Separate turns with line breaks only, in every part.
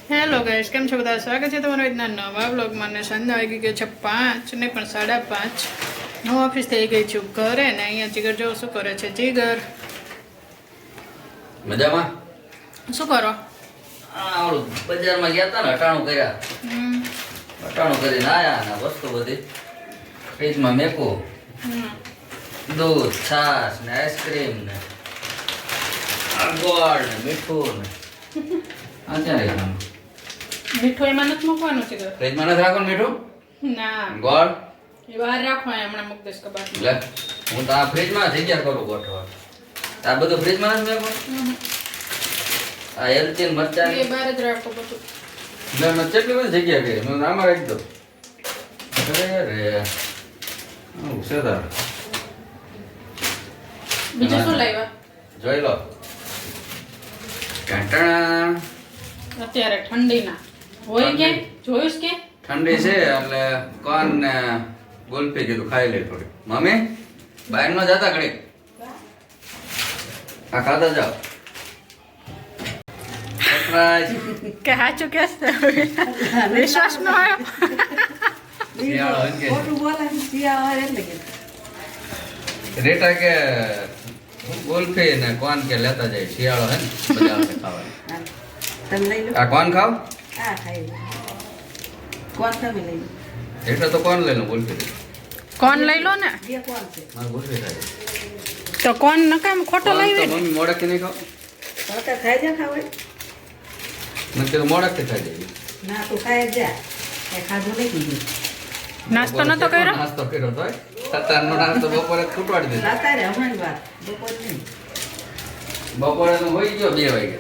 Hello guys, કેમ છો બધા? સ્વાગત છે તમારા આજના નવા વ્લોગમાં. ને સાંજના વાગી ગયો છે 5 ને પણ 5:30. હું ઓફિસ થઈ ગઈ છું ઘરે ને અહીંયા જીગર જો શું કરે છે. જીગર
મજામાં?
શું કરો?
ઓલું બજારમાં ગયા હતા ને, અટાણું કર્યા. અટાણું કરીને આયા ને વસ્તુ બધી ફ્રીજમાં મેકું. દૂધ, છાશ ને આઈસ્ક્રીમ ને ગોળ ને મીઠું ને આ ક્યાં રાખ્યું?
મીઠું એમાં નથી મૂકવાનું છે.
ફ્રીજમાં નથી રાખવાનું મીઠું?
ના,
ગોળ
એ બહાર રાખવા હમણાં મૂકી દઈશ કબાટ.
લે, હું તો આ ફ્રીજમાં જગ્યા કરું ગોઠવા. આ બધું ફ્રીજમાં નથી મેકવાનું? આ એલચી ને મરચાં
એ બહાર જ રાખો બધું.
મેં કેટલી બધી જગ્યા કરી, મેં આમાં રાખી દઉં. અરે રે છે તાર.
બીજું શું લાવ્યા?
જોઈ લો. ટાટા.
અત્યારે ઠંડીના હોય કે જોયું કે
ઠંડી છે એટલે કોણ ને ગુલ્ફી કીધું ખાઈ લે થોડી. મમ્મી બહાર નો જતા ઘડીક આ ખાતા જાઓ. સરપ્રાઈઝ.
કે સાચું કે વિશ્વાસ ન આવ્યો.
શિયાળો હોય કે
ખોટું બોલે શિયાળો એટલે કે
રેટા કે ગુલ્ફી ને કોણ કે લેતા જાય. શિયાળો હે ને બજારથી ખાવાનું.
તમે લઈ લો.
આ કોણ ખાવ?
આ ખાઈ લો. કોણ તમે લઈ લો.
એટલે તો કોણ લઈ લો ગુલ્ફી?
કોણ લઈ લો ને
બે કોણ છે
મારે ગુલ્ફી ખાય.
તો કોણ નકામ ખોટો
કોણ
લઈ
તો
ને.
મમ્મી મોડેકથી નહીં ખાવ?
તો ખાઈ જા ખાવે
મેં કીધું મોડેકથી ખાઈ જાય.
ના તું ખાઈ જા એ ખાધું નહીં કીધું
નાસ્તો નતો કર્યો?
નાસ્તો કર્યો તો સત્તાનો નાસ્તો બપોરે ખૂટવાડી દીધો.
અત્યારે હમણાં વાત બપોર નહીં
બપોરે તો હોઈ ગયો 2 વાગે.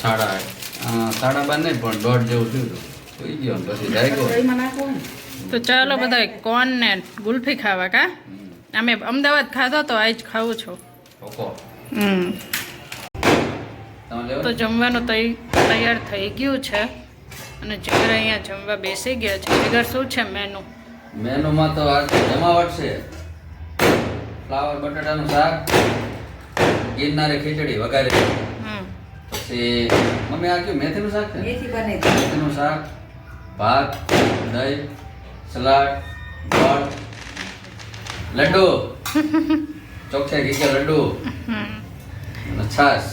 12:30 નહીં પણ 1:30 જેવું થયું હતું. હોઈ ગયો ને પછી જાય ગયો.
રસોઈમાં નાખવું ને
તો ચાલો બધા કોણ ને ગુલ્ફી ખાવા. કા અમે અમદાવાદ ખાધો તો આજ ખાવું છું.
ઓકો તમે લેવો
તો જમવાનું તૈયાર થઈ ગયું છે અને જીગર અહીંયા જમવા બેસી ગયા છે. જીગર શું છે મેનુ?
મેનુમાં તો આજે જમાવટ છે. ફ્લાવર બટાટાનું શાક, ગિરનારી ખીચડી વઘારેલી, પછી મમ્મી આ કયું મેથીનું શાક છે?
મેથી બને
મેથીનું શાક, ભાત, દહીં, સલાડ, ગોળ, લડ્ડુ, ચોખ્ખા ઘી લડ્ડુ અને છાશ.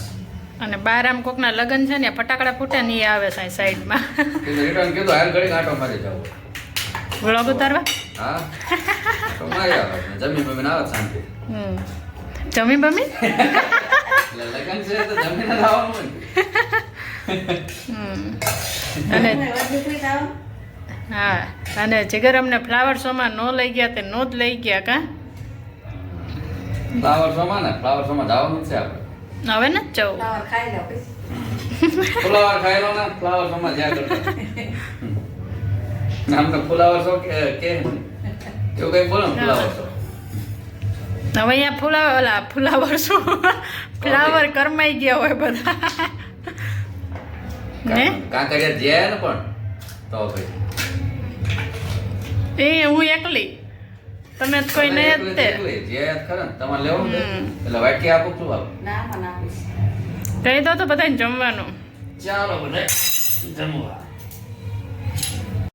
અને બાર આમ કોકના લગ્ન છે ને ફટાકડા ફૂટે ને એ આવે સાઈડમાં.
રિટર્ન કીધું હાલ ઘડીક આંટો મારી જાવ.
વ્લોગ ઉતારવા
હા આંટો મારી આવે જમી બમીને આવે શાંતિ.
જમી બમી
એટલે લગ્ન છે તો જમીને જ આવવાનું
અને
દીકરી ખાવા
હા અને જીગર અમને ફ્લાવર શોમાં નો લઈ ગયા તે નો જ લઈ ગયા. કા
ફ્લાવર શોમાં જવાનું જ છે આપણે.
હવે ને જવું.
ફ્લાવર ખાઈ લો પછી
ફુલાવર ખાઈ લો ને ફ્લાવર શોમાં જ્યાં કરતા આમ તો ફુલાવર શો કે એવું કઈ બોલો ને ફુલાવર શો.
હવે અહીંયા ફુલાવર શું ફ્લાવર કરમાઈ ગયા હોય બધા ને
કાંકરિયા જ્યાં ને પણ તો ભાઈ
એ હું એકલી તમે તો કોઈ નહીં જ તે
જ્યાં ખરા ને તમારે લેવું ને એટલે વાટકી આપું છું આપ
ના ના
કહી દો તો બધાને જમવાનું.
ચાલો બધા જમવા.